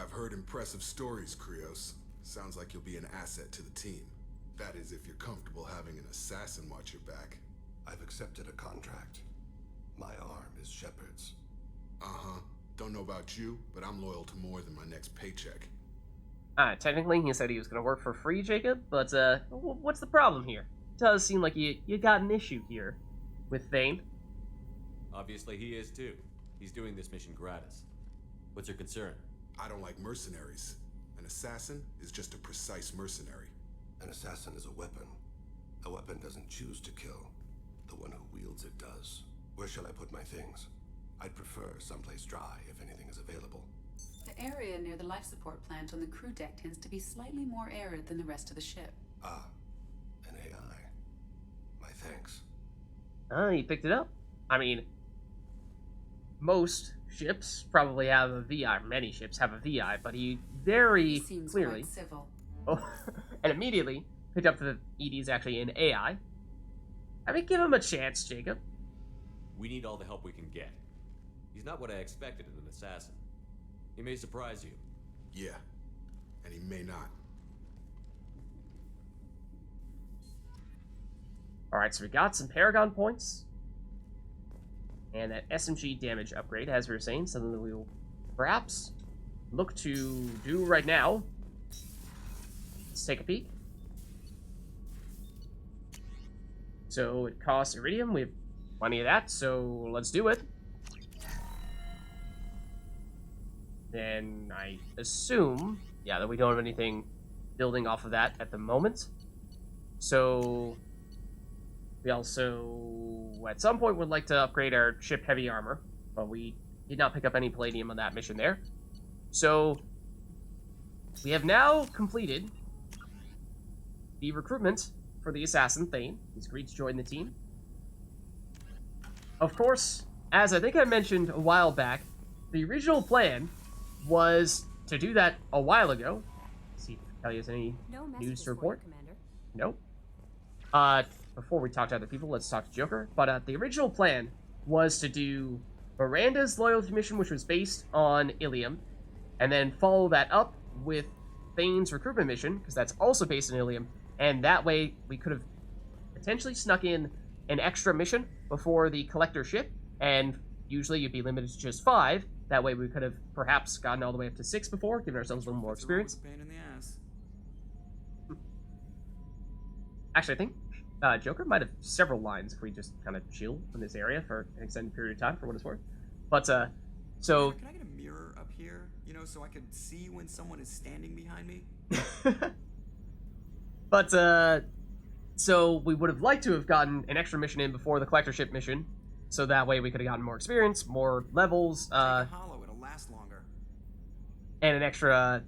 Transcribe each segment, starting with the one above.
I've heard impressive stories, Krios. Sounds like you'll be an asset to the team. That is, if you're comfortable having an assassin watch your back. I've accepted a contract. My arm is Shepard's. Uh-huh. Don't know about you, but I'm loyal to more than my next paycheck. Technically, he said he was going to work for free, Jacob, but, what's the problem here? It does seem like you got an issue here with Thane. Obviously, he is too. He's doing this mission gratis. What's your concern? I don't like mercenaries. An assassin is just a precise mercenary. An assassin is a weapon. A weapon doesn't choose to kill. The one who wields it does. Where shall I put my things? I'd prefer someplace dry if anything is available. The area near the life support plant on the crew deck tends to be slightly more arid than the rest of the ship. Ah, an AI. My thanks. He picked it up. I mean, most ships probably have a VI. Many ships have a VI, but he very Seems clearly... quite civil. Oh, and immediately picked up that ED is actually an AI. I mean, give him a chance, Jacob. We need all the help we can get. He's not what I expected in an assassin. He may surprise you. Yeah, and he may not. Alright, so we got some Paragon points. And that SMG damage upgrade, as we were saying, something that we will perhaps look to do right now. Let's take a peek. So it costs Iridium. We have plenty of that, so let's do it. Then I assume, yeah, that we don't have anything building off of that at the moment. So we also, at some point, would like to upgrade our ship heavy armor, but we did not pick up any palladium on that mission there. So we have now completed the recruitment for the assassin Thane. He's agreed to join the team. Of course, as I think I mentioned a while back, the original plan was to do that a while ago. Let's see if Kelly has any news to report. Nope. Before we talk to other people, let's talk to Joker. But the original plan was to do Miranda's loyalty mission, which was based on Ilium, and then follow that up with Thane's recruitment mission, because that's also based on Ilium, and that way we could have potentially snuck in an extra mission before the collector ship, and usually you'd be limited to just 5. That way we could have perhaps gotten all the way up to 6 before, giving ourselves a little more experience. Pain in the ass. Actually, I think Joker might have several lines if we just kind of chill in this area for an extended period of time, for what it's worth. But, so... Can I get a mirror up here, you know, so I could see when someone is standing behind me? But, so we would have liked to have gotten an extra mission in before the collector ship mission, so that way we could have gotten more experience, more levels, Hollow, it'll last longer. and an extra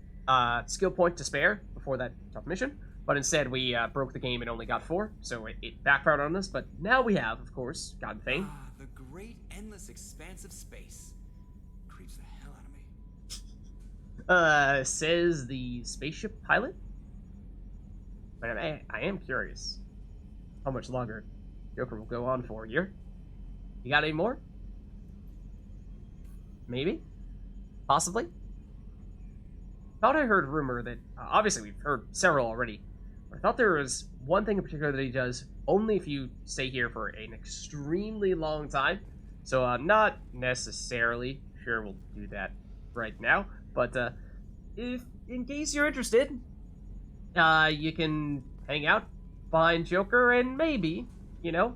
skill point to spare before that tough mission. But instead, we broke the game and only got 4, so it backfired on us. But now we have, of course, gotten Thane. Ah, the great, endless expanse of space. Creeps the hell out of me. Says the spaceship pilot. But I am curious how much longer Joker will go on for here. You got any more? Maybe? Possibly? Thought I heard rumor that, obviously we've heard several already, but I thought there was one thing in particular that he does only if you stay here for an extremely long time. So I'm not necessarily sure we'll do that right now, but if in case you're interested, you can hang out behind Joker and maybe, you know,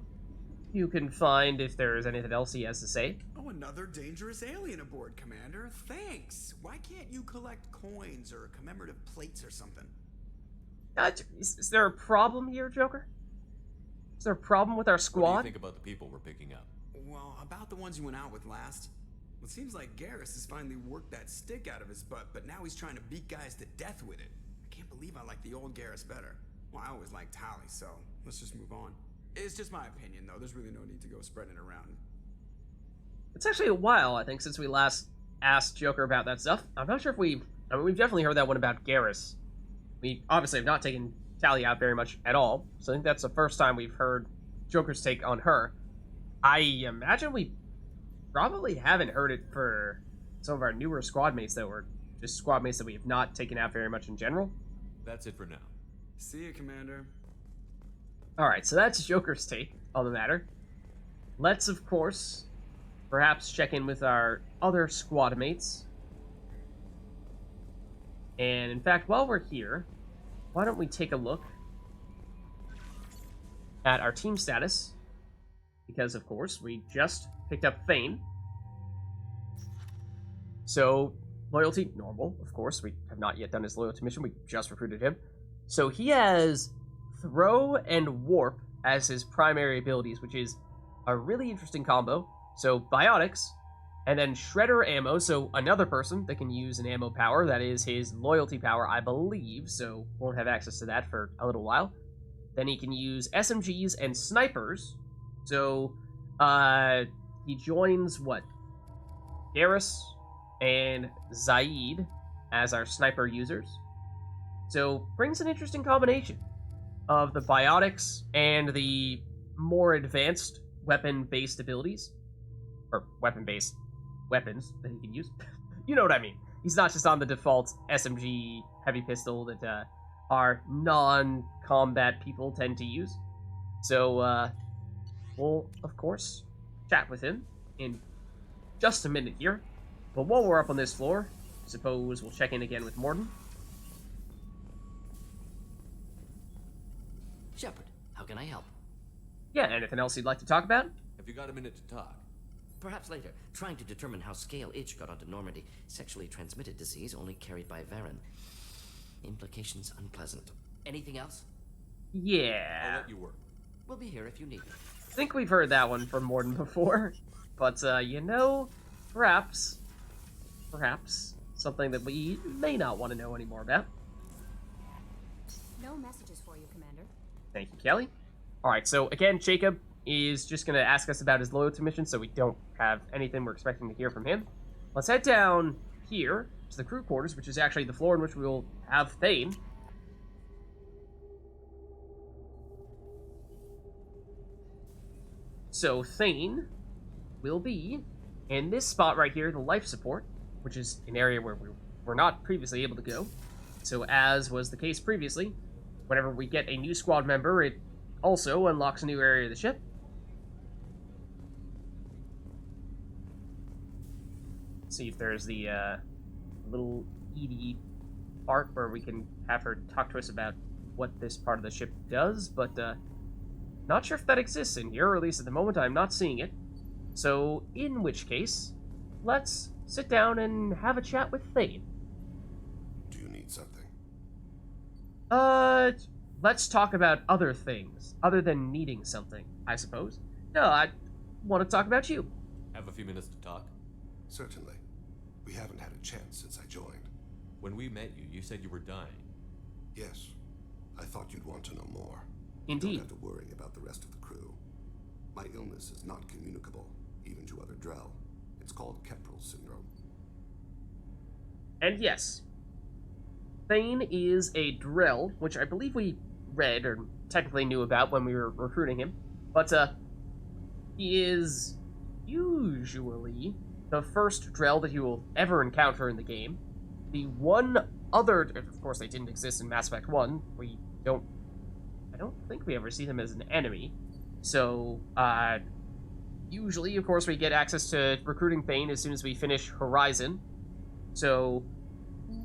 you can find if there's anything else he has to say. Oh, another dangerous alien aboard, Commander. Thanks. Why can't you collect coins or commemorative plates or something? Is there a problem here, Joker? Is there a problem with our What do squad? you think about the people we're picking up? Well, about the ones you went out with last. It seems like Garrus has finally worked that stick out of his butt, but now he's trying to beat guys to death with it. I can't believe I like the old Garrus better. Well, I always liked Tally, so let's just move on. It's just my opinion, though. There's really no need to go spreading it around. It's actually a while, I think, since we last asked Joker about that stuff. I'm not sure if we've definitely heard that one about Garrus. We obviously have not taken Tally out very much at all, so I think that's the first time we've heard Joker's take on her. I imagine we probably haven't heard it for some of our newer squad mates that were just squad mates that we have not taken out very much in general. That's it for now. See you, Commander. Alright, so that's Joker's take on the matter. Let's, of course, perhaps check in with our other squad mates. And in fact, while we're here, why don't we take a look at our team status? Because, of course, we just picked up Thane. So, loyalty, normal, of course. We have not yet done his loyalty mission. We just recruited him. So he has Throw and Warp as his primary abilities, which is a really interesting combo. So, Biotics, and then Shredder Ammo, so another person that can use an ammo power. That is his loyalty power, I believe, so won't have access to that for a little while. Then he can use SMGs and Snipers. So, he joins, what? Garrus and Zaid as our sniper users. So, brings an interesting combination of the Biotics and the more advanced weapon-based abilities. Or weapon-based weapons that he can use. You know what I mean. He's not just on the default SMG heavy pistol that our non-combat people tend to use. So, we'll, of course, chat with him in just a minute here. But while we're up on this floor, suppose we'll check in again with Morden. Shepard, how can I help? Yeah, anything else you'd like to talk about? Have you got a minute to talk? Perhaps later. Trying to determine how Scale Itch got onto Normandy. Sexually transmitted disease only carried by Varen. Implications unpleasant. Anything else? Yeah. I'll let you work. We'll be here if you need me. I think we've heard that one from Morden before. But, you know, perhaps, something that we may not want to know any more about. No messages for you, Commander. Thank you, Kelly. Alright, so again, Jacob is just going to ask us about his loyalty mission, so we don't have anything we're expecting to hear from him. Let's head down here to the crew quarters, which is actually the floor in which we will have Thane. So Thane will be in this spot right here, the life support, which is an area where we were not previously able to go. So as was the case previously, whenever we get a new squad member, it also unlocks a new area of the ship. See if there's the little Edie part where we can have her talk to us about what this part of the ship does, but not sure if that exists in here, or at least at the moment I'm not seeing it. So, in which case, let's sit down and have a chat with Thane. Do you need something? Let's talk about other things, other than needing something, I suppose. No, I want to talk about you. Have a few minutes to talk? Certainly. We haven't had a chance since I joined. When we met you, you said you were dying. Yes. I thought you'd want to know more. Indeed. You don't have to worry about the rest of the crew. My illness is not communicable, even to other Drell. It's called Capril Syndrome. And yes, Thane is a Drell, which I believe we read, or technically knew about when we were recruiting him. But, he is usually the first Drell that you will ever encounter in the game. The one other, of course they didn't exist in Mass Effect 1, I don't think we ever see them as an enemy. So, usually, of course, we get access to recruiting Thane as soon as we finish Horizon. So,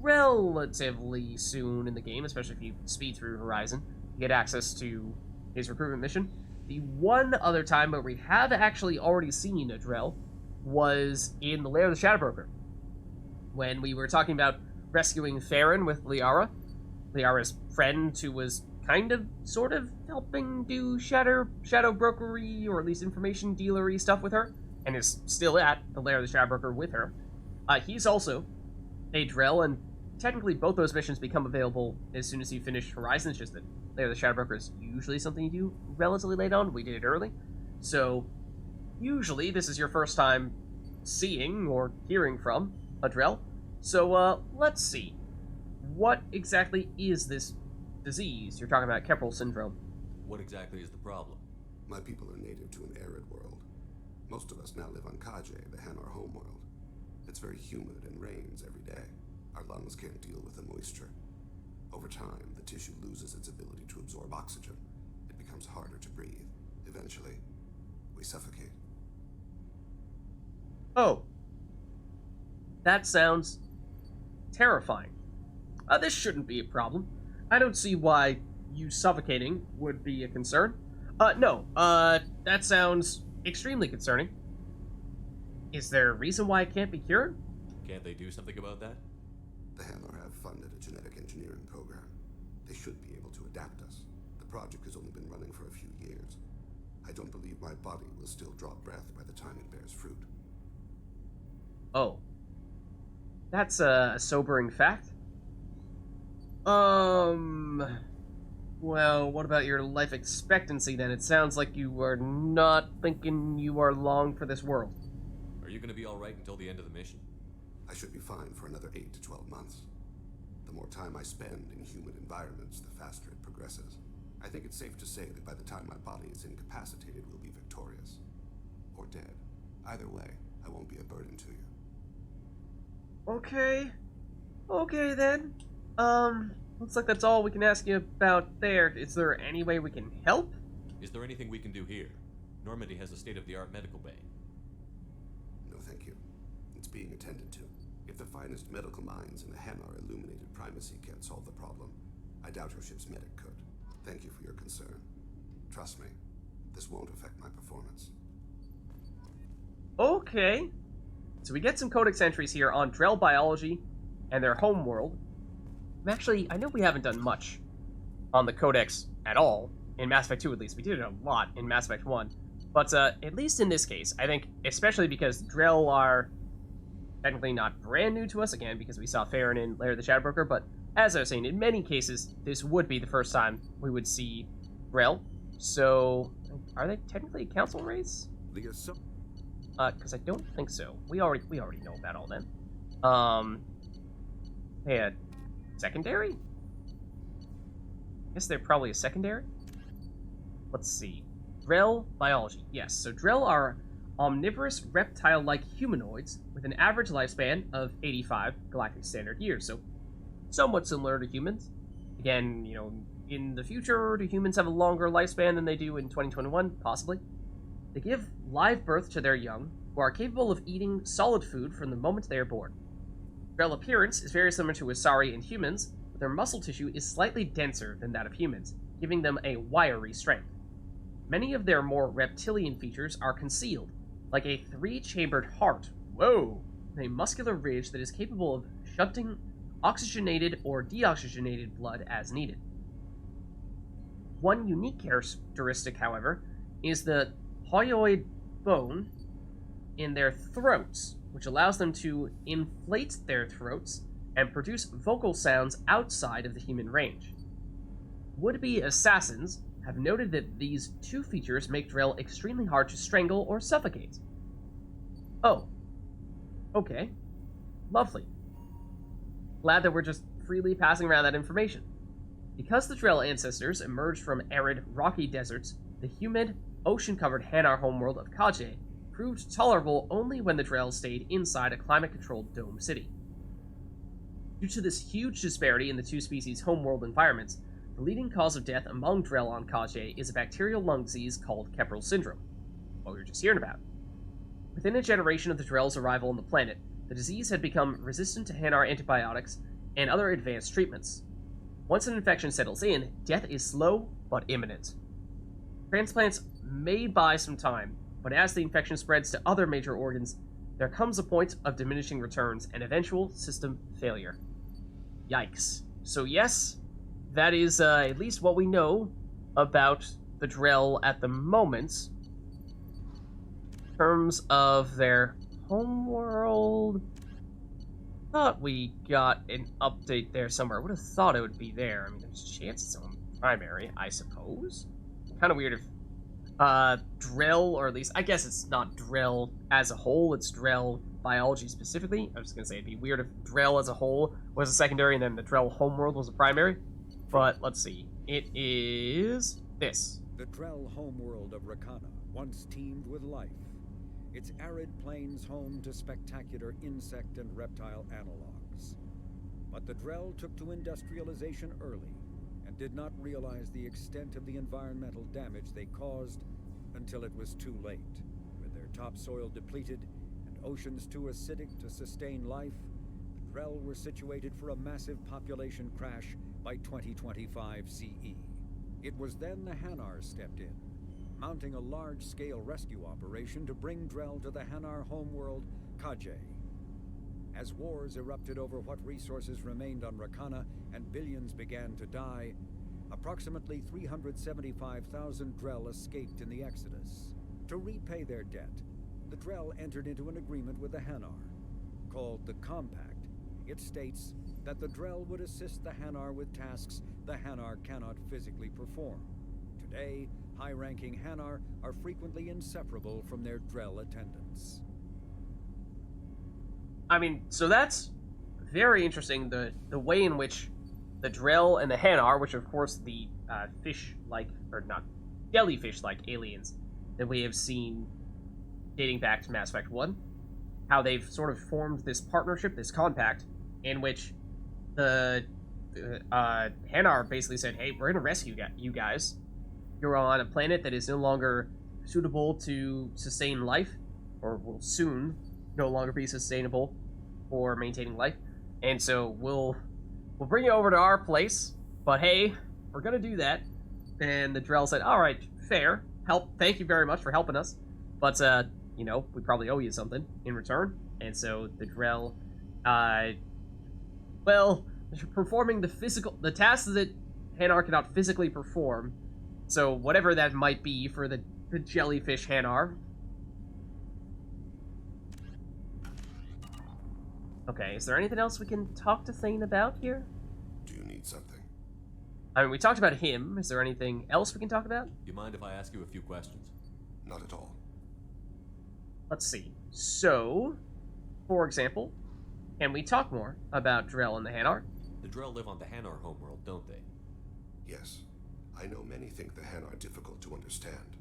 relatively soon in the game, especially if you speed through Horizon, you get access to his recruitment mission. The one other time where we have actually already seen a Drell was in the Lair of the Shadowbroker, when we were talking about rescuing Farron with Liara, Liara's friend who was kind of, sort of, helping do shadow brokery, or at least information dealery stuff with her, and is still at the Lair of the Shadowbroker with her. He's also a Drell, and technically both those missions become available as soon as you finish Horizon. It's just that Lair of the Shadowbroker is usually something you do relatively late on. We did it early. So, usually this is your first time seeing or hearing from a Drell. So, let's see. What exactly is this disease you're talking about, Capril Syndrome? What exactly is the problem? My people are native to an arid world. Most of us now live on Kaje, the Hanar homeworld. It's very humid and rains every day. Our lungs can't deal with the moisture. Over time, the tissue loses its ability to absorb oxygen. It becomes harder to breathe. Eventually, we suffocate. Oh. That sounds terrifying. This shouldn't be a problem. I don't see why you suffocating would be a concern. No. That sounds extremely concerning. Is there a reason why it can't be cured? Can't they do something about that? The Handler have funded a genetic engineering program. They should be able to adapt us. The project has only been running for a few years. I don't believe my body will still draw breath by the time it bears fruit. Oh. That's a sobering fact. Well, what about your life expectancy then? It sounds like you are not thinking you are long for this world. Are you gonna be alright until the end of the mission? I should be fine for another 8 to 12 months. The more time I spend in human environments, the faster it progresses. I think it's safe to say that by the time my body is incapacitated, we'll be victorious. Or dead. Either way, I won't be a burden to you. Okay then. Looks like that's all we can ask you about there. Is there any way we can help? Is there anything we can do here? Normandy has a state-of-the-art medical bay. No, thank you. It's being attended to. If the finest medical minds in the Hanar illuminated primacy can't solve the problem, I doubt your ship's medic could. Thank you for your concern. Trust me, this won't affect my performance. Okay. So we get some Codex entries here on Drell biology and their homeworld. Actually, I know we haven't done much on the Codex at all, in Mass Effect 2 at least. We did it a lot in Mass Effect 1. But at least in this case, I think, especially because Drell are technically not brand new to us, again, because we saw Farron in Lair of the Shadowbroker, but as I was saying, in many cases, this would be the first time we would see Drell. So, are they technically a council race? Because I don't think so. We already know about all them. They had secondary? I guess they're probably a secondary? Let's see. Drell biology. Yes, so Drell are omnivorous reptile-like humanoids with an average lifespan of 85 galactic standard years, so somewhat similar to humans. Again, you know, in the future, do humans have a longer lifespan than they do in 2021? Possibly. They give live birth to their young, who are capable of eating solid food from the moment they are born. Drell appearance is very similar to Asari and humans, but their muscle tissue is slightly denser than that of humans, giving them a wiry strength. Many of their more reptilian features are concealed, like a 3-chambered heart, whoa, and a muscular ridge that is capable of shunting oxygenated or deoxygenated blood as needed. One unique characteristic, however, is the hyoid bone in their throats, which allows them to inflate their throats and produce vocal sounds outside of the human range. Would-be assassins have noted that these two features make Drell extremely hard to strangle or suffocate. Oh. Okay. Lovely. Glad that we're just freely passing around that information. Because the Drell ancestors emerged from arid, rocky deserts, the humid, ocean-covered Hanar homeworld of Kaje proved tolerable only when the Drell stayed inside a climate-controlled dome city. Due to this huge disparity in the two species' homeworld environments, the leading cause of death among Drell on Kaje is a bacterial lung disease called Capril Syndrome, what we were just hearing about. Within a generation of the Drell's arrival on the planet, the disease had become resistant to Hanar antibiotics and other advanced treatments. Once an infection settles in, death is slow but imminent. Transplants may buy some time, but as the infection spreads to other major organs, there comes a point of diminishing returns and eventual system failure. Yikes. So yes, that is at least what we know about the Drell at the moment. In terms of their homeworld, thought we got an update there somewhere. I would have thought it would be there. I mean, there's chances on primary, I suppose. Kind of weird if Drell, or at least, I guess it's not Drell as a whole, it's Drell biology specifically. I was just gonna say it'd be weird if Drell as a whole was a secondary and then the Drell homeworld was a primary. But let's see. It is this. The Drell homeworld of Rakana once teemed with life. Its arid plains home to spectacular insect and reptile analogs. But the Drell took to industrialization early and did not realize the extent of the environmental damage they caused until it was too late. With their topsoil depleted and oceans too acidic to sustain life, the Drell were situated for a massive population crash by 2025 CE. It was then the Hanar stepped in, mounting a large-scale rescue operation to bring Drell to the Hanar homeworld, Kajay. As wars erupted over what resources remained on Rakana and billions began to die, approximately 375,000 Drell escaped in the Exodus. To repay their debt, the Drell entered into an agreement with the Hanar. Called the Compact, it states that the Drell would assist the Hanar with tasks the Hanar cannot physically perform. Today, high-ranking Hanar are frequently inseparable from their Drell attendants. I mean, so that's very interesting, the way in which the Drell and the Hanar, which are of course the fish-like, or not, jellyfish-like aliens that we have seen dating back to Mass Effect 1, how they've sort of formed this partnership, this compact, in which the Hanar basically said, hey, we're going to rescue you guys. You're on a planet that is no longer suitable to sustain life, or will soon no longer be sustainable for maintaining life. And so we'll bring you over to our place, but hey, we're going to do that. And the Drell said, all right, fair. Thank you very much for helping us. But, you know, we probably owe you something in return. And so the Drell, well, performing the tasks that Hanar cannot physically perform, so whatever that might be for the jellyfish Hanar. Okay, is there anything else we can talk to Thane about here? Do you need something? I mean, we talked about him. Is there anything else we can talk about? You mind if I ask you a few questions? Not at all. Let's see. So, for example, can we talk more about Drell and the Hanar? The Drell live on the Hanar homeworld, don't they? Yes. I know many think the Hanar are difficult to understand.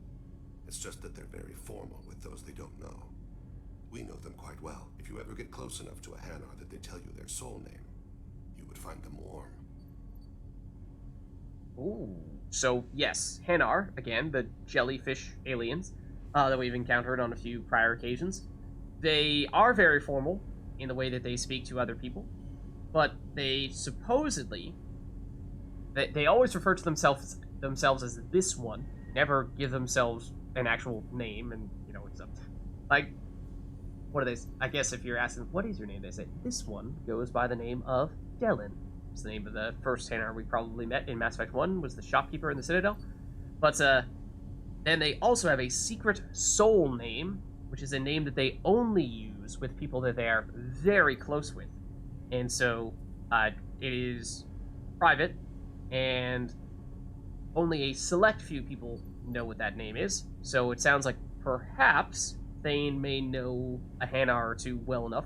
It's just that they're very formal with those they don't know. We know them quite well. If you ever get close enough to a Hanar that they tell you their soul name, you would find them warm. Ooh. So, yes, Hanar, again, the jellyfish aliens that we've encountered on a few prior occasions. They are very formal in the way that they speak to other people, but they supposedly... They always refer to themselves as this one, never give themselves an actual name, and, you know, it's like, what do they, I guess if you're asking, what is your name, they say, this one goes by the name of Delin. It's the name of the first Hanar we probably met in Mass Effect 1, was the shopkeeper in the Citadel. But, then they also have a secret soul name, which is a name that they only use with people that they are very close with. And so, it is private, and only a select few people know what that name is. So it sounds like perhaps Thane may know a Hanar or two well enough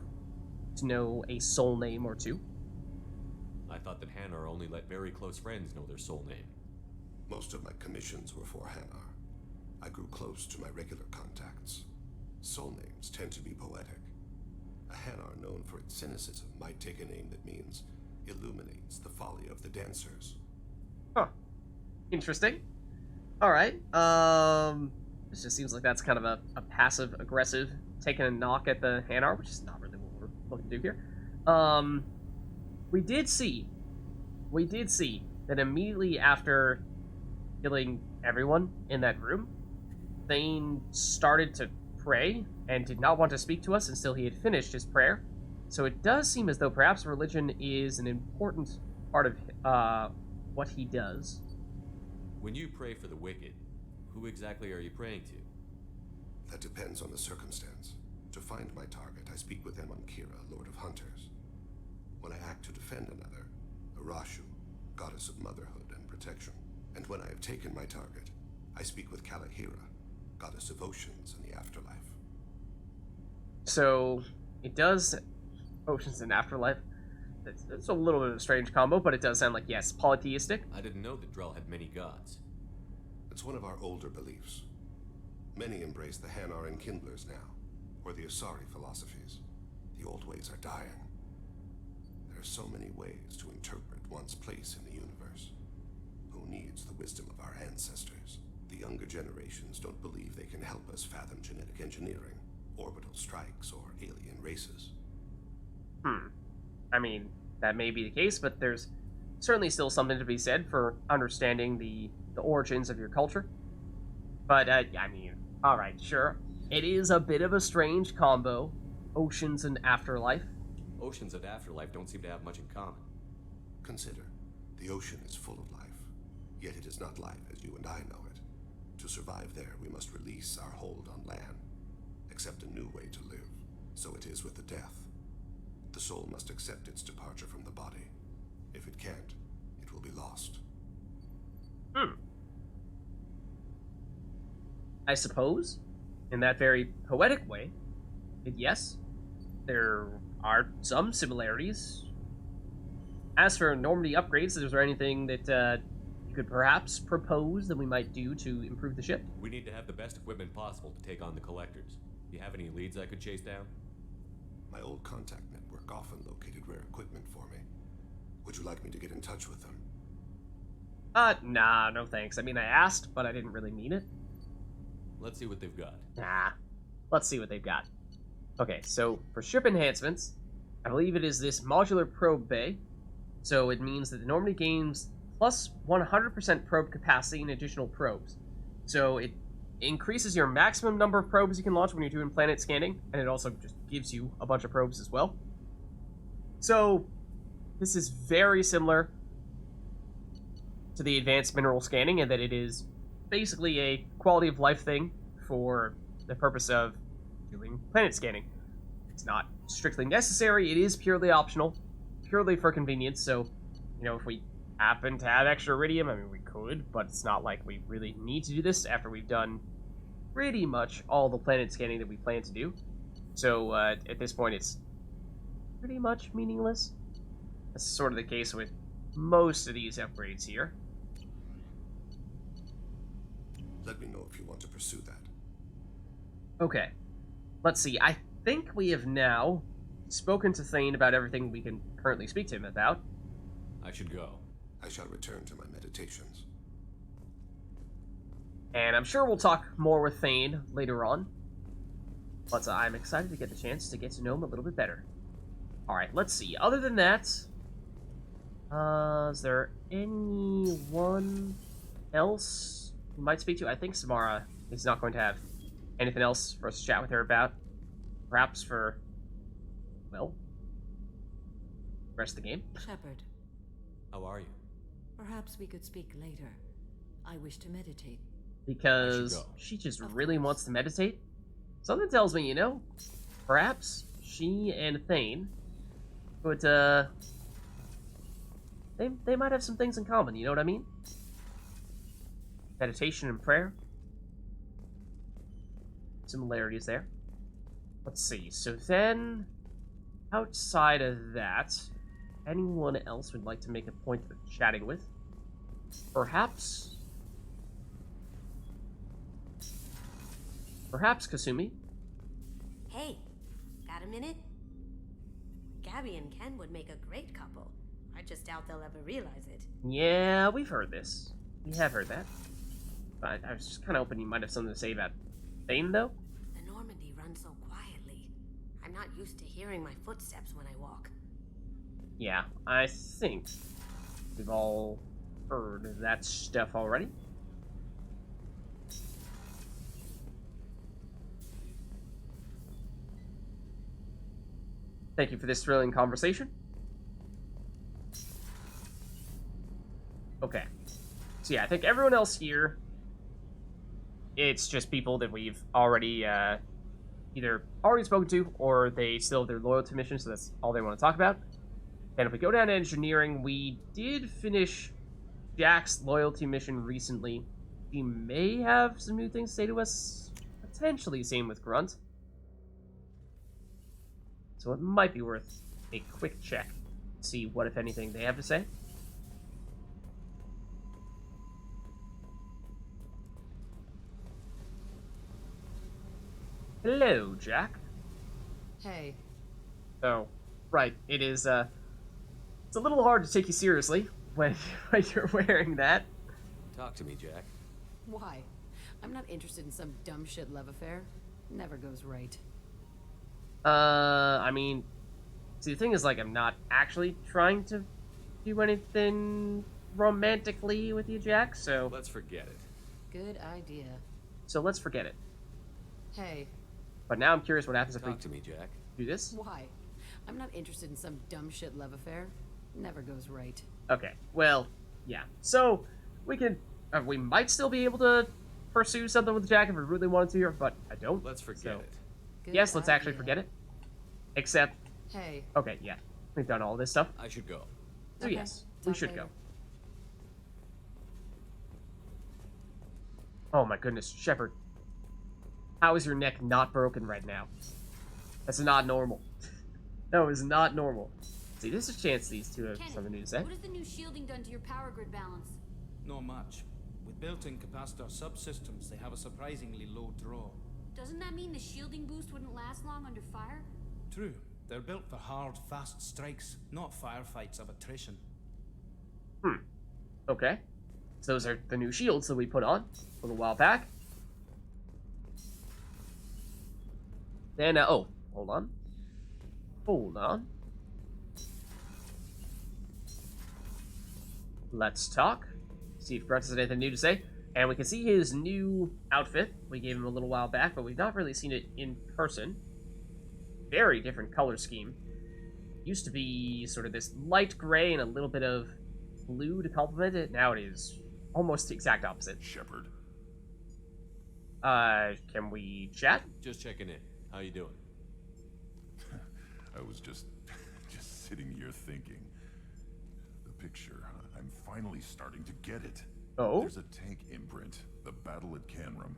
to know a soul name or two. I thought that Hanar only let very close friends know their soul name. Most of my commissions were for Hanar. I grew close to my regular contacts. Soul names tend to be poetic. A Hanar known for its cynicism might take a name that means illuminates the folly of the dancers. Huh. Interesting. Alright, this just seems like that's kind of a passive-aggressive, taking a knock at the Hanar, which is not really what we're looking to do here. We did see that immediately after killing everyone in that room, Thane started to pray and did not want to speak to us until he had finished his prayer. So it does seem as though perhaps religion is an important part of what he does. When you pray for the wicked, who exactly are you praying to? That depends on the circumstance. To find my target, I speak with Kira, Lord of Hunters. When I act to defend another, Arashu, Goddess of Motherhood and Protection. And when I have taken my target, I speak with Kalahira, Goddess of Oceans and the Afterlife. So, it does... Oceans and Afterlife. It's a little bit of a strange combo, but it does sound like, yes, polytheistic. I didn't know that Drell had many gods. It's one of our older beliefs. Many embrace the Hanar and Kindlers now, or the Asari philosophies. The old ways are dying. There are so many ways to interpret one's place in the universe. Who needs the wisdom of our ancestors? The younger generations don't believe they can help us fathom genetic engineering, orbital strikes, or alien races. I mean, that may be the case, but there's certainly still something to be said for understanding the origins of your culture. But, I mean, alright, sure. It is a bit of a strange combo. Oceans and afterlife. Oceans and afterlife don't seem to have much in common. Consider, the ocean is full of life, yet it is not life as you and I know it. To survive there, we must release our hold on land, accept a new way to live. So it is with the death. The soul must accept its departure from the body. If it can't, it will be lost. I suppose, in that very poetic way, yes, there are some similarities. As for Normandy upgrades, is there anything that you could perhaps propose that we might do to improve the ship? We need to have the best equipment possible to take on the collectors. Do you have any leads I could chase down? My old contact network often located rare equipment for me. Would you like me to get in touch with them? Nah, no thanks. I mean, I asked, but I didn't really mean it. Let's see what they've got. Nah, let's see what they've got. Okay, so for ship enhancements, I believe it is this modular probe bay. So it means that the Normandy gains plus 100% probe capacity and additional probes. So it increases your maximum number of probes you can launch when you're doing planet scanning, and it also just gives you a bunch of probes as well. So this is very similar to the advanced mineral scanning in that it is basically a quality of life thing for the purpose of doing planet scanning. It's not strictly necessary, it is purely optional, purely for convenience, so, you know, if we happen to have extra iridium, I mean, we could, but it's not like we really need to do this after we've done pretty much all the planet scanning that we plan to do. So, at this point, it's pretty much meaningless. That's sort of the case with most of these upgrades here. Let me know if you want to pursue that. Okay. Let's see. I think we have now spoken to Thane about everything we can currently speak to him about. I should go. I shall return to my meditations. And I'm sure we'll talk more with Thane later on. But I'm excited to get the chance to get to know him a little bit better. Alright, let's see. Other than that, is there anyone else we might speak to? I think Samara is not going to have anything else for us to chat with her about. Perhaps for, well, the rest of the game. Shepard, How are you? perhaps we could speak later. I wish to meditate. Because I should go. she just Of really course. wants to meditate. Something tells me, you know, perhaps she and Thane would, they might have some things in common, you know what I mean? Meditation and prayer. Similarities there. Let's see, so then, outside of that, anyone else would like to make a point of chatting with? Perhaps Kasumi? Hey, got a minute? Gabby and Ken would make a great couple. I just doubt they'll ever realize it. Yeah, we've heard this. We have heard that. But I was just kind of hoping you might have something to say about Thane, though. The Normandy runs so quietly. I'm not used to hearing my footsteps when I walk. Yeah, I think we've all heard that stuff already. Thank you for this thrilling conversation. Okay. So yeah, I think everyone else here, it's just people that we've already either already spoken to or they still have their loyalty mission, so that's all they want to talk about. And if we go down to engineering, we did finish Jack's loyalty mission recently. He may have some new things to say to us. Potentially same with Grunt. So it might be worth a quick check to see what, if anything, they have to say. Hello, Jack. Hey, Oh, right. It is, It's a little hard to take you seriously when you're wearing that. Talk to me, Jack. Why? I'm not interested in some dumb shit love affair. Never goes right. I mean, see, the thing is, like, I'm not actually trying to do anything romantically with you, Jack, so... Let's forget it. Good idea. So let's forget it. Hey. But now I'm curious what happens if we... Talk to me, Jack. Do this? Why? I'm not interested in some dumb shit love affair. Never goes right. Okay, well, yeah. So, we can... we might still be able to pursue something with Jack if we really wanted to here, but I don't. Let's forget it. Good Yes, let's idea. actually forget it. Except... Hey. Okay, yeah. We've done all this stuff. I should go. So Okay, yes, we talk should later. go. Oh my goodness, Shepard. How is your neck not broken right now? That's not normal. No, it's not normal. See, there's a chance these two have something new to say. What has the new shielding done to your power grid balance? Not much. With built-in capacitor subsystems, they have a surprisingly low draw. Doesn't that mean the shielding boost wouldn't last long under fire? True. They're built for hard, fast strikes, not firefights of attrition. Okay. So those are the new shields that we put on a little while back. Then, oh, hold on. Hold on. Let's talk. See if Grunt has anything new to say. And we can see his new outfit. We gave him a little while back, but we've not really seen it in person. Very different color scheme. Used to be sort of this light gray and a little bit of blue to complement it. Now it is almost the exact opposite. Shepard. Can we chat? Just checking in. How you doing? I was just sitting here thinking. The picture, I'm finally starting to get it. Oh? There's a tank imprint, the battle at Canrum.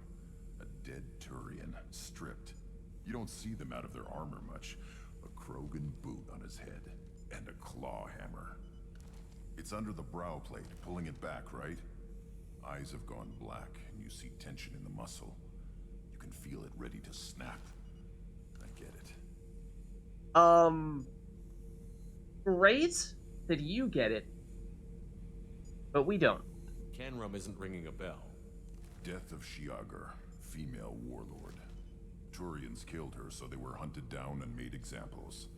A dead Turian, stripped. You don't see them out of their armor much. A Krogan boot on his head, and a claw hammer. It's under the brow plate, pulling it back, right? Eyes have gone black, and you see tension in the muscle. You can feel it ready to snap. I get it. Great that you get it, but we don't. Canrum isn't ringing a bell. Death of Shiagar, female warlord. Turians killed her, so they were hunted down and made examples.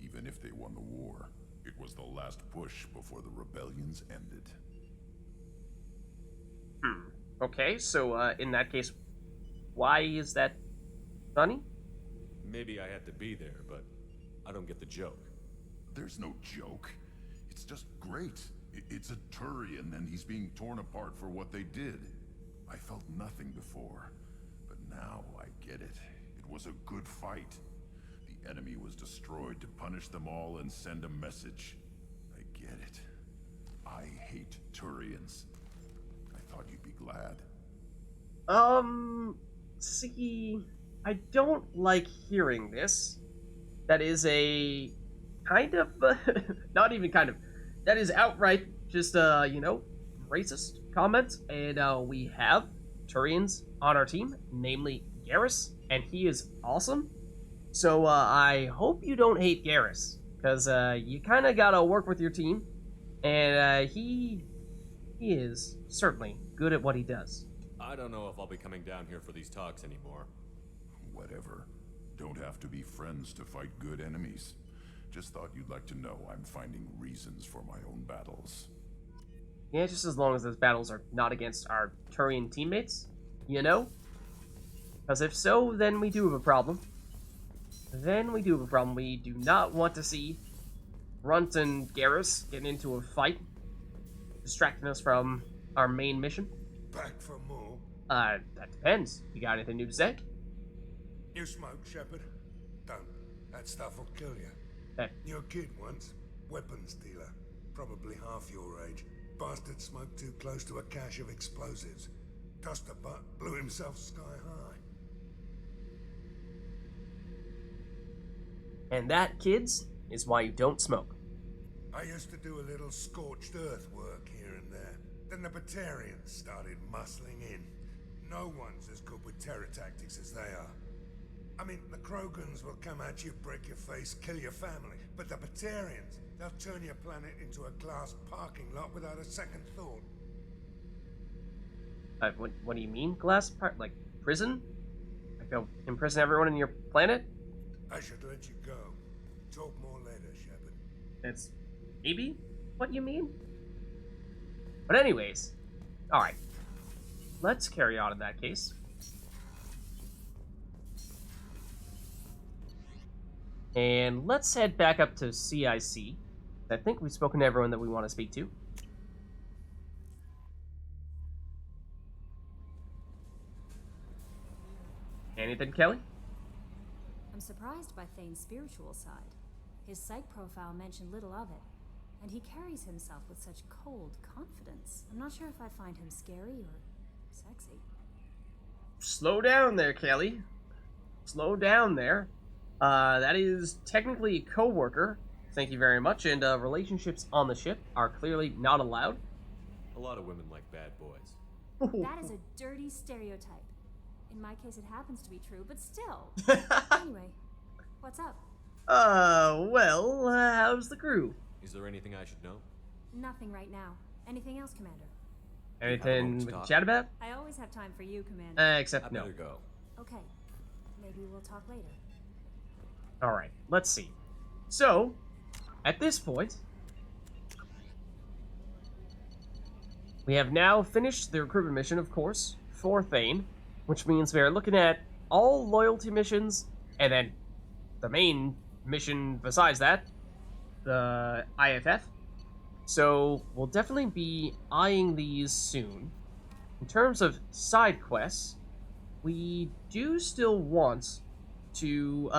Even if they won the war, it was the last push before the rebellions ended. Okay, so, in that case, why is that funny? Maybe I had to be there, but I don't get the joke. There's no joke. It's just great. It's a Turian, and he's being torn apart for what they did. I felt nothing before, but now I get it. It was a good fight. The enemy was destroyed to punish them all and send a message. I get it. I hate Turians. I thought you'd be glad. See, I don't like hearing this. That is a kind of, not even kind of, that is outright just, you know, racist comment. And, we have Turians on our team, namely Garrus, and he is awesome. So, I hope you don't hate Garrus, because, you kind of gotta work with your team, and, he is certainly good at what he does. I don't know if I'll be coming down here for these talks anymore. Whatever. Don't have to be friends to fight good enemies. Just thought you'd like to know I'm finding reasons for my own battles. Yeah, just as long as those battles are not against our Turian teammates, you know? Because if so, then we do have a problem. Then we do have a problem. We do not want to see Runt and Garrus getting into a fight, distracting us from our main mission. Back for more? That depends. You got anything new to say? You smoke, Shepard? Don't. That stuff will kill you. Hey. You're a kid once. Weapons dealer. Probably half your age. Bastard smoked too close to a cache of explosives. Tossed a butt, blew himself sky high. And that, kids, is why you don't smoke. I used to do a little scorched earth work here and there. Then the Batarians started muscling in. No one's as good with terror tactics as they are. I mean, the Krogans will come at you, break your face, kill your family. But the Batarians, they'll turn your planet into a glass parking lot without a second thought. What do you mean, glass part? Like, prison? Like, they'll imprison everyone on your planet? I should let you go. Talk more later, Shepard. That's maybe what you mean? But anyways, alright. Let's carry on in that case. And let's head back up to CIC. I think we've spoken to everyone that we want to speak to. Anything, Kelly? I'm surprised by Thane's spiritual side. His psych profile mentioned little of it, and he carries himself with such cold confidence. I'm not sure if I find him scary or sexy. Slow down there, Kelly. Slow down there. That is technically a co-worker. Thank you very much, and relationships on the ship are clearly not allowed. A lot of women like bad boys. That is a dirty stereotype. In my case, it happens to be true, but still. Anyway, what's up? Well, how's the crew? Is there anything I should know? Nothing right now. Anything else, Commander? Anything we can chat about? I always have time for you, Commander. Except no. I better go. Okay. Maybe we'll talk later. Alright, let's see. So, at this point, we have now finished the recruitment mission, of course, for Thane, which means we are looking at all loyalty missions, and then the main mission besides that, the IFF. So, we'll definitely be eyeing these soon. In terms of side quests, we do still want to,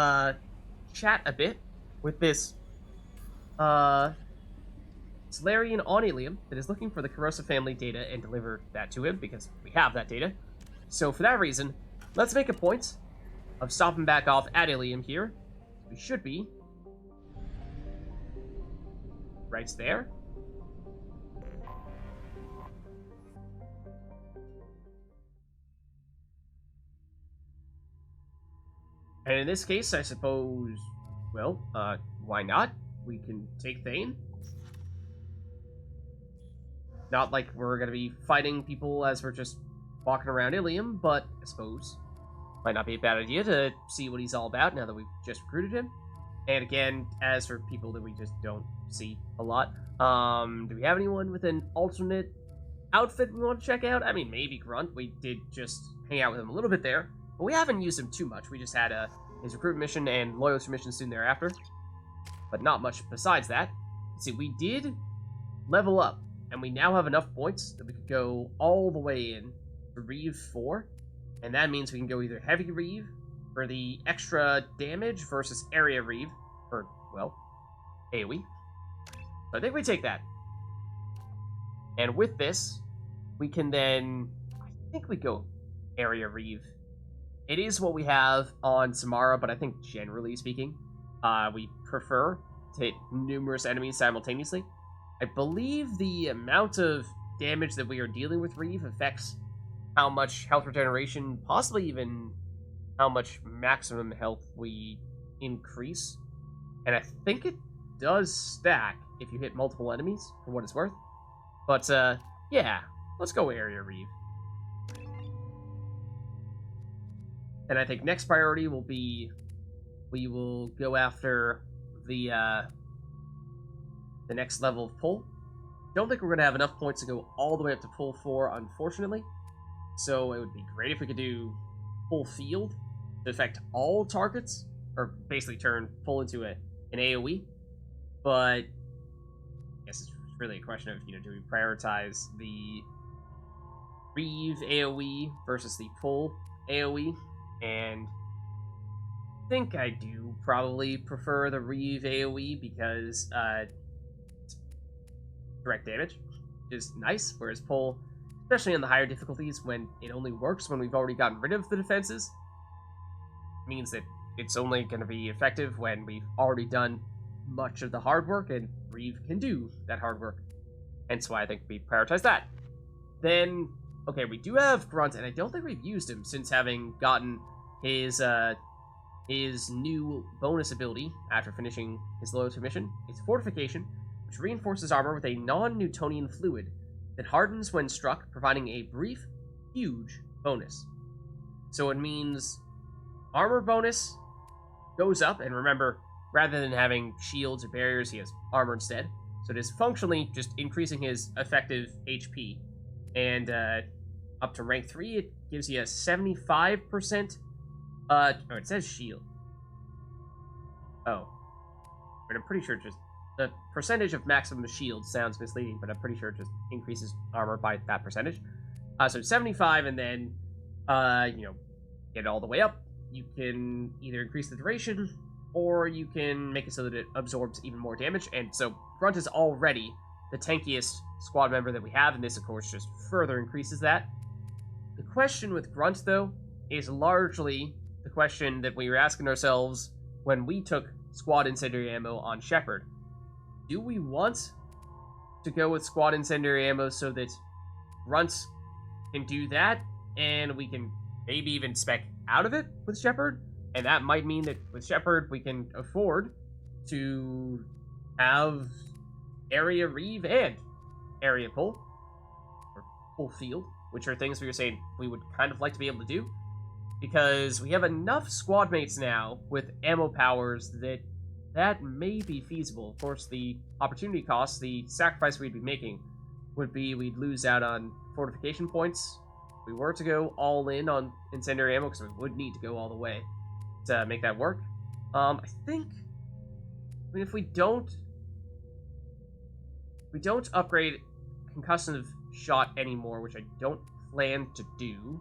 chat a bit with this Solarian on Ilium that is looking for the corrosive family data and deliver that to him because we have that data. So for that reason, let's make a point of stopping back off at Ilium here. We should be right there. And in this case, I suppose, well, why not? We can take Thane. Not like we're gonna be fighting people as we're just walking around Ilium, but I suppose might not be a bad idea to see what he's all about now that we've just recruited him. And again, as for people that we just don't see a lot, do we have anyone with an alternate outfit we want to check out? I mean, maybe Grunt. We did just hang out with him a little bit there. But we haven't used him too much. We just had his recruitment mission and loyalty mission soon thereafter. But not much besides that. Let's see, we did level up. And we now have enough points that we could go all the way in to Reeve 4. And that means we can go either Heavy Reeve for the extra damage versus Area Reeve for, well, AoE. So I think we take that. And with this, we can then, I think we go Area Reeve. It is what we have on Samara, but I think generally speaking, we prefer to hit numerous enemies simultaneously. I believe the amount of damage that we are dealing with Reeve affects how much health regeneration, possibly even how much maximum health we increase. And I think it does stack if you hit multiple enemies, for what it's worth. But, yeah, let's go Area Reeve. And I think next priority will be, we will go after the next level of pull. Don't think we're going to have enough points to go all the way up to pull 4, unfortunately. So it would be great if we could do full field to affect all targets, or basically turn full into an AoE. But I guess it's really a question of, do we prioritize the Reeve AoE versus the pull AoE? And I think I do probably prefer the Reeve AoE because direct damage is nice, whereas pull, especially on the higher difficulties when it only works when we've already gotten rid of the defenses, means that it's only going to be effective when we've already done much of the hard work, and Reeve can do that hard work. Hence why I think we prioritize that. Then, okay, we do have Grunt, and I don't think we've used him since having gotten his his new bonus ability after finishing his loyalty mission is Fortification, which reinforces armor with a non-Newtonian fluid that hardens when struck, providing a brief, huge bonus. So it means armor bonus goes up, and remember, rather than having shields or barriers, he has armor instead. So it is functionally just increasing his effective HP. And up to rank 3, it gives you a 75%. Oh, it says shield. Oh. But I'm pretty sure just the percentage of maximum shield sounds misleading, but I'm pretty sure it just increases armor by that percentage. So 75, and then, get it all the way up. You can either increase the duration, or you can make it so that it absorbs even more damage. And so Grunt is already the tankiest squad member that we have, and this, of course, just further increases that. The question with Grunt, though, is largely the question that we were asking ourselves when we took squad incendiary ammo on Shepard. Do we want to go with squad incendiary ammo so that Grunt can do that, and we can maybe even spec out of it with Shepard? And that might mean that with Shepard, we can afford to have area reave and area pull, or full field, which are things we were saying we would kind of like to be able to do, because we have enough squad mates now with ammo powers that may be feasible. Of course, the opportunity cost, the sacrifice we'd be making, would be we'd lose out on fortification points if we were to go all in on incendiary ammo, because we would need to go all the way to make that work. I mean, if we don't upgrade concussive shot anymore, which I don't plan to do,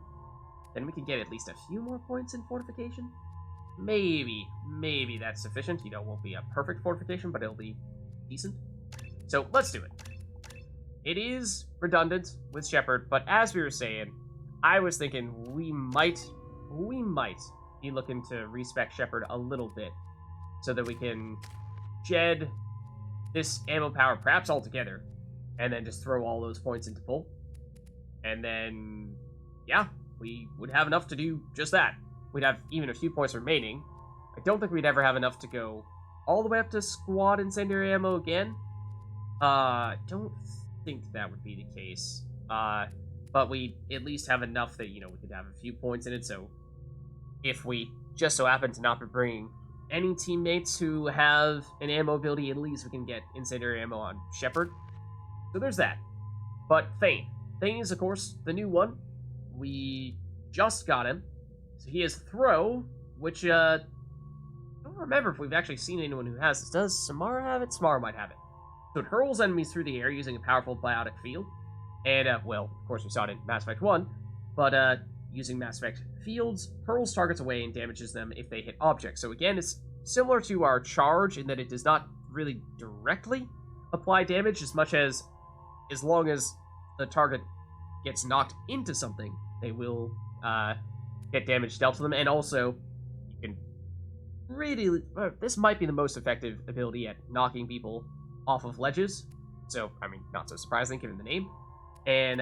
then we can get at least a few more points in fortification. Maybe that's sufficient. It won't be a perfect fortification, but it'll be decent. So let's do it. It is redundant with Shepard, but as we were saying, I was thinking we might be looking to respec Shepard a little bit so that we can shed this ammo power perhaps altogether, and then just throw all those points into pull. And then, yeah, we would have enough to do just that. We'd have even a few points remaining. I don't think we'd ever have enough to go all the way up to squad incendiary ammo again. Don't think that would be the case. But we at least have enough that, we could have a few points in it, so if we just so happen to not be bringing any teammates who have an ammo ability, at least we can get incendiary ammo on Shepard. So there's that. But Thane. Thane is, of course, the new one. We just got him. So he has Throw, which, I don't remember if we've actually seen anyone who has this. Does Samara have it? Samara might have it. So it hurls enemies through the air using a powerful biotic field. And, well, of course we saw it in Mass Effect 1. But, using Mass Effect fields, hurls targets away and damages them if they hit objects. So again, it's similar to our charge in that it does not really directly apply damage as much as long as the target gets knocked into something, they will get damage dealt to them. And also, you can really... this might be the most effective ability at knocking people off of ledges. So, I mean, not so surprising given the name. And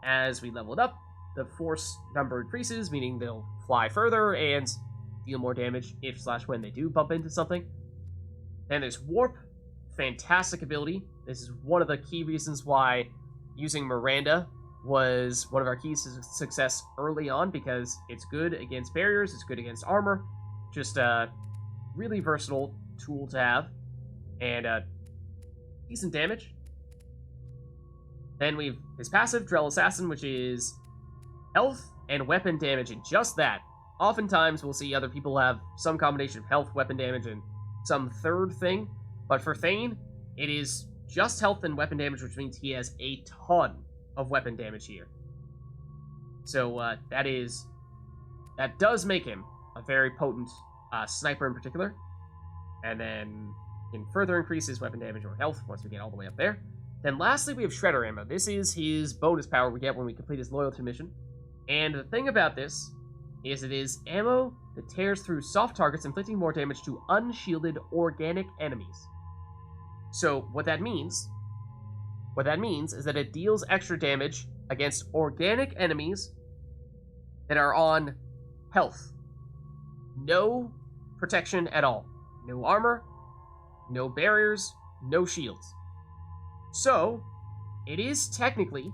as we level it up, the force number increases, meaning they'll fly further and deal more damage if/when they do bump into something. Then there's Warp. Fantastic ability. This is one of the key reasons why using Miranda was one of our keys to success early on, because it's good against barriers, it's good against armor. Just a really versatile tool to have. And decent damage. Then we've his passive, Drell Assassin, which is health and weapon damage, and just that. Oftentimes we'll see other people have some combination of health, weapon damage, and some third thing. But for Thane, it is just health and weapon damage, which means he has a ton of weapon damage here. So that does make him a very potent sniper in particular. And then can further increase his weapon damage or health once we get all the way up there. Then lastly, we have Shredder Ammo. This is his bonus power we get when we complete his loyalty mission. And the thing about this is it is ammo that tears through soft targets, inflicting more damage to unshielded organic enemies. So what that means is that it deals extra damage against organic enemies that are on health. No protection at all. No armor, no barriers, no shields. So, it is technically,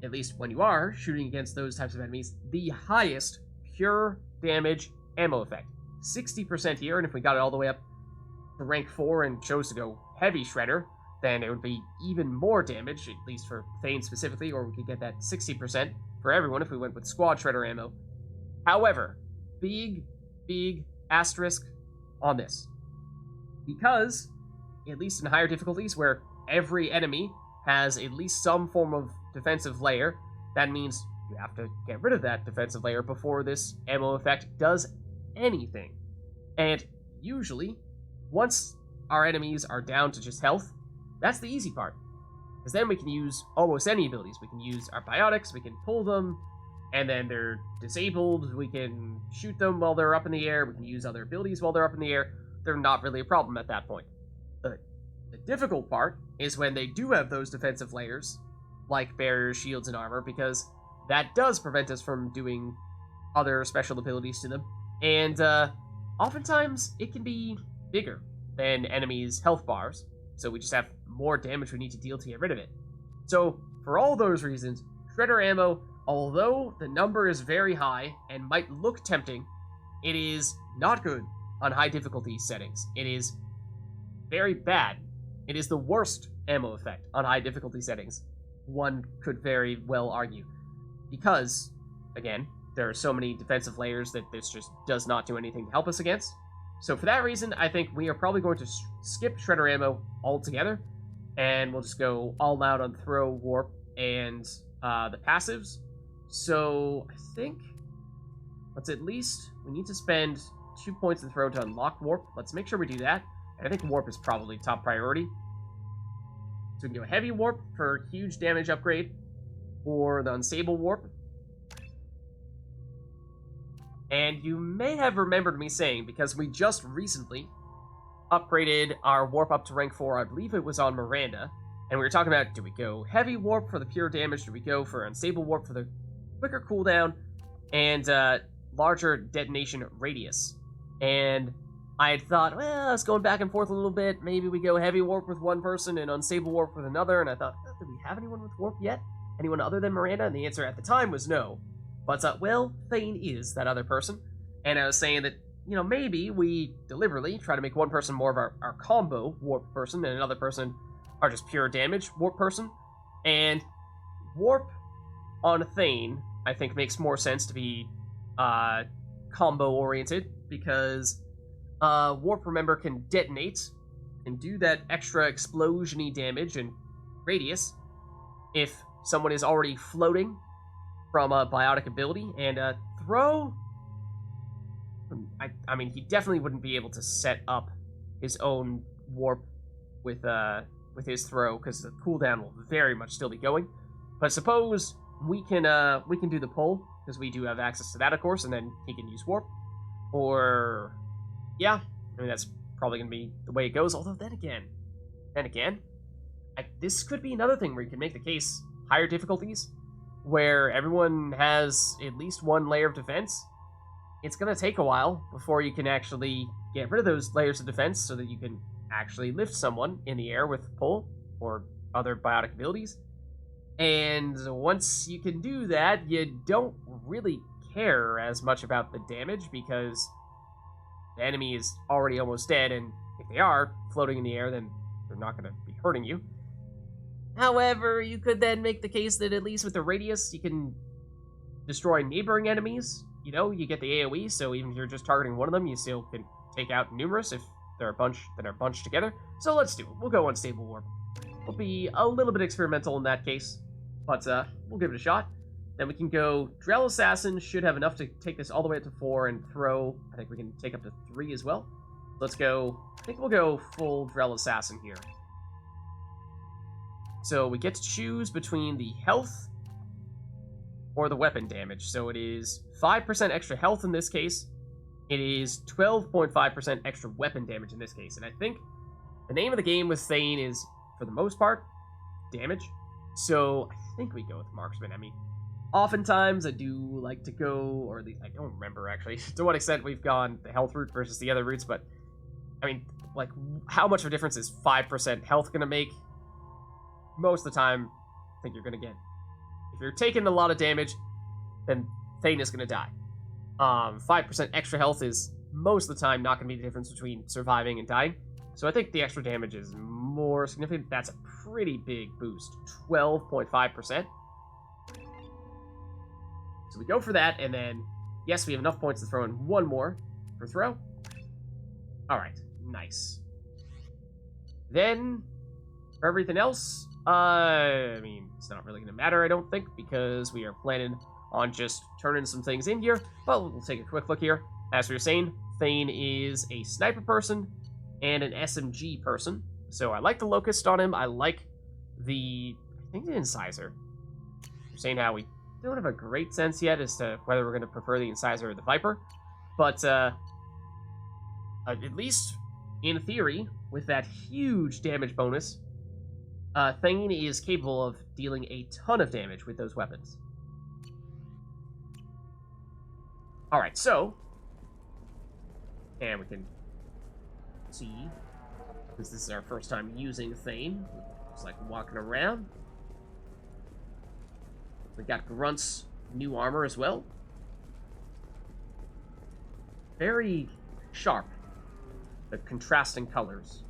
at least when you are shooting against those types of enemies, the highest pure damage ammo effect. 60% here, and if we got it all the way up to rank 4 and chose to go heavy shredder, then it would be even more damage, at least for Thane specifically, or we could get that 60% for everyone if we went with squad shredder ammo. However, big asterisk on this. Because, at least in higher difficulties, where every enemy has at least some form of defensive layer, that means you have to get rid of that defensive layer before this ammo effect does anything. And usually, once our enemies are down to just health, that's the easy part. Because then we can use almost any abilities. We can use our biotics, we can pull them, and then they're disabled, we can shoot them while they're up in the air, we can use other abilities while they're up in the air. They're not really a problem at that point. But the difficult part is when they do have those defensive layers, like barriers, shields, and armor, because that does prevent us from doing other special abilities to them. And oftentimes, it can be bigger than enemies' health bars, so we just have more damage we need to deal to get rid of it. So, for all those reasons, shredder ammo, although the number is very high and might look tempting, it is not good on high difficulty settings. It is very bad. It is the worst ammo effect on high difficulty settings, one could very well argue. Because, again, there are so many defensive layers that this just does not do anything to help us against. So for that reason, I think we are probably going to skip shredder ammo altogether, and we'll just go all out on throw, warp, and the passives. So I think we need to spend 2 points in throw to unlock warp. Let's make sure we do that. And I think warp is probably top priority. So we can do a heavy warp for huge damage upgrade, or the unstable warp. And you may have remembered me saying, because we just recently upgraded our warp up to rank 4, I believe it was on Miranda, and we were talking about, do we go heavy warp for the pure damage, do we go for unstable warp for the quicker cooldown, and larger detonation radius. And I had thought, well, I was going back and forth a little bit, maybe we go heavy warp with one person and unstable warp with another, and I thought, do we have anyone with warp yet? Anyone other than Miranda? And the answer at the time was no. But, well, Thane is that other person. And I was saying that, maybe we deliberately try to make one person more of our combo warp person and another person our just pure damage warp person. And warp on Thane, I think, makes more sense to be combo-oriented, because warp, remember, can detonate and do that extra explosion-y damage and radius if someone is already floating from a biotic ability, and throw, I mean, he definitely wouldn't be able to set up his own warp with his throw, because the cooldown will very much still be going. But suppose we can do the pull, because we do have access to that, of course, and then he can use warp. Or, yeah, I mean, that's probably going to be the way it goes, although then again, this could be another thing where you can make the case higher difficulties, where everyone has at least one layer of defense. It's going to take a while before you can actually get rid of those layers of defense so that you can actually lift someone in the air with pull or other biotic abilities. And once you can do that, you don't really care as much about the damage, because the enemy is already almost dead, and if they are floating in the air, then they're not going to be hurting you. However, you could then make the case that at least with the radius, you can destroy neighboring enemies. You get the AoE, so even if you're just targeting one of them, you still can take out numerous if they're a bunch that are bunched together. So let's do it. We'll go unstable warp. We'll be a little bit experimental in that case, but we'll give it a shot. Then we can go Drell Assassin, should have enough to take this all the way up to 4, and throw, I think we can take up to 3 as well. Let's go, I think we'll go full Drell Assassin here. So we get to choose between the health or the weapon damage. So it is 5% extra health in this case. It is 12.5% extra weapon damage in this case. And I think the name of the game with Thane is, for the most part, damage. So I think we go with Marksman. I mean, Oftentimes, I do like to go, or at least I don't remember actually, to what extent we've gone the health route versus the other routes, but, I mean, like, how much of a difference is 5% health going to make? Most of the time, I think you're going to get. If you're taking a lot of damage, then Thane is going to die. 5% extra health is, most of the time, not going to be the difference between surviving and dying. So I think the extra damage is more significant. That's a pretty big boost. 12.5%. So we go for that, and then, yes, we have enough points to throw in one more for throw. Alright, nice. Then, for everything else, I mean, it's not really going to matter, I don't think, because we are planning on just turning some things in here. But we'll take a quick look here. As we were saying, Thane is a sniper person and an SMG person. So I like the Locust on him. I like the, I think, the Incisor. We're saying how we don't have a great sense yet as to whether we're going to prefer the Incisor or the Viper. But at least in theory, with that huge damage bonus, Thane is capable of dealing a ton of damage with those weapons. Alright, so, and we can see, because this is our first time using Thane, just like walking around. We got Grunt's new armor as well. Very sharp, the contrasting colors.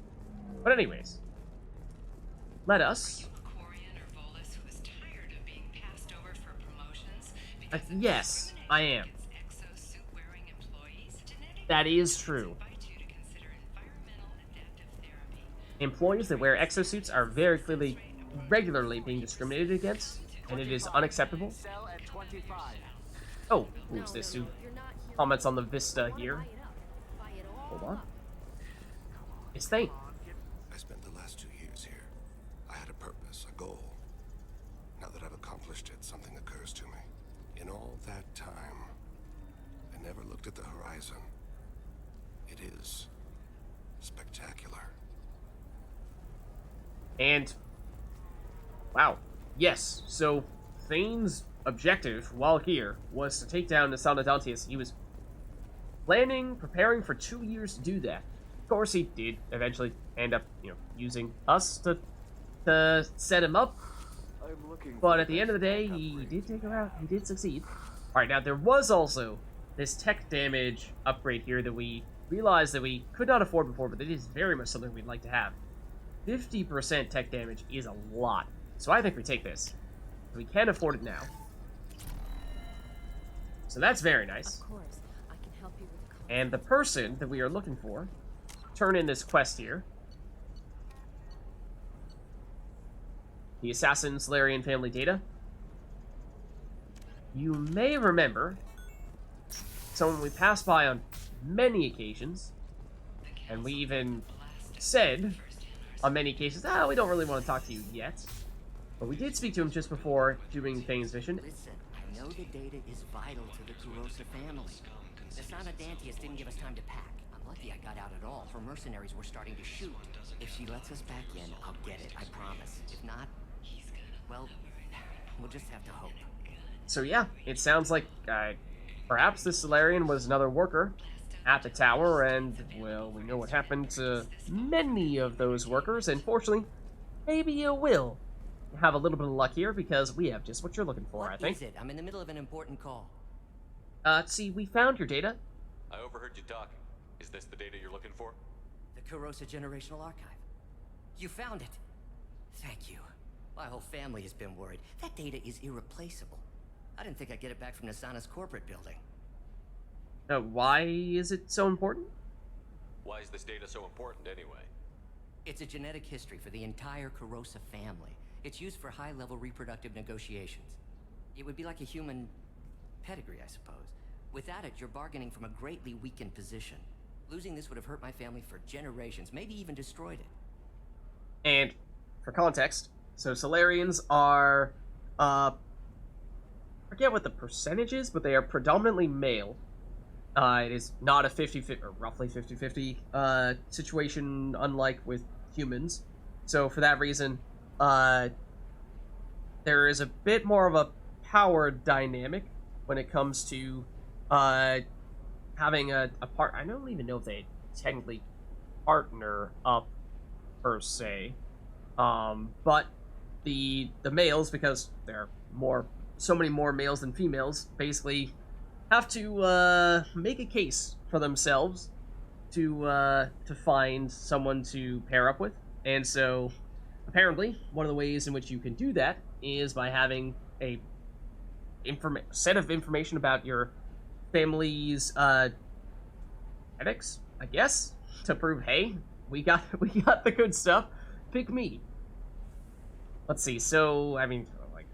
But anyways, let us... yes, I am. That is true. Employees that wear exosuits are very clearly, regularly being discriminated against, and it is unacceptable. Oh, who's this? Who comments on the Vista here? Hold on. It's Thane. I spent the last 2 years here. I had a purpose, a goal. Now that I've accomplished it, something occurs to me. In all that time, I never looked at the horizon. It is spectacular. And, wow, yes, so Thane's objective while here was to take down the Salnadantius. He was preparing for 2 years to do that. Of course, he did eventually end up, using us to set him up. But at the end of the day, he did take her out. He did succeed. Alright, now there was also this tech damage upgrade here that we realized that we could not afford before, but it is very much something we'd like to have. 50% tech damage is a lot. So I think we take this. We can afford it now. So that's very nice. Of course, I can help you with the and the person that we are looking for, turn in this quest here. The Assassin Salarian family data. You may remember someone we passed by on many occasions, and we even said on many occasions, we don't really want to talk to you yet. But we did speak to him just before doing Thane's mission. Listen, I know the data is vital to the Kurosa family. The Salnadantius didn't give us time to pack. I'm lucky I got out at all, for mercenaries were starting to shoot. If she lets us back in, I'll get it, I promise. If not, well, we'll just have to hope. So yeah, it sounds like perhaps this Salarian was another worker at the tower, and, well, we know what happened to many of those workers, and fortunately, maybe you will have a little bit of luck here, because we have just what you're looking for, I think. What is it? I'm in the middle of an important call. See, we found your data. I overheard you talking. Is this the data you're looking for? The Kurosa Generational Archive. You found it. Thank you. My whole family has been worried. That data is irreplaceable. I didn't think I'd get it back from Nasana's corporate building. Why is it so important? Why is this data so important anyway? It's a genetic history for the entire Kurosa family. It's used for high-level reproductive negotiations. It would be like a human pedigree, I suppose. Without it, you're bargaining from a greatly weakened position. Losing this would have hurt my family for generations, maybe even destroyed it. And, for context, so Salarians are, I forget what the percentage is, but they are predominantly male. It is not a 50-50, or roughly 50-50, situation, unlike with humans. So, for that reason, there is a bit more of a power dynamic when it comes to having a part. I don't even know if they technically partner up per se, but the males, because there are so many more males than females, basically have to make a case for themselves to find someone to pair up with. And so apparently one of the ways in which you can do that is by having a set of information about your family's genetics, I guess, to prove, hey, we got the good stuff, pick me. Let's see. So I mean, like,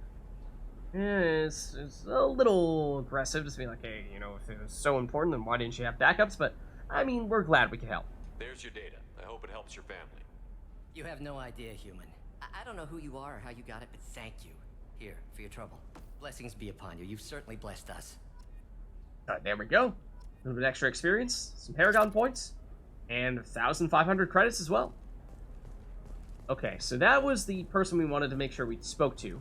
it's a little aggressive to be like, hey, you know, if it was so important, then why didn't you have backups? But I mean, we're glad we can help. There's your data. I hope it helps your family. You have no idea, human. I don't know who you are or how you got it, but thank you. Here, for your trouble. Blessings be upon you. You've certainly blessed us. There we go. A little bit extra experience, some Paragon points, and 1,500 credits as well. Okay, so that was the person we wanted to make sure we spoke to.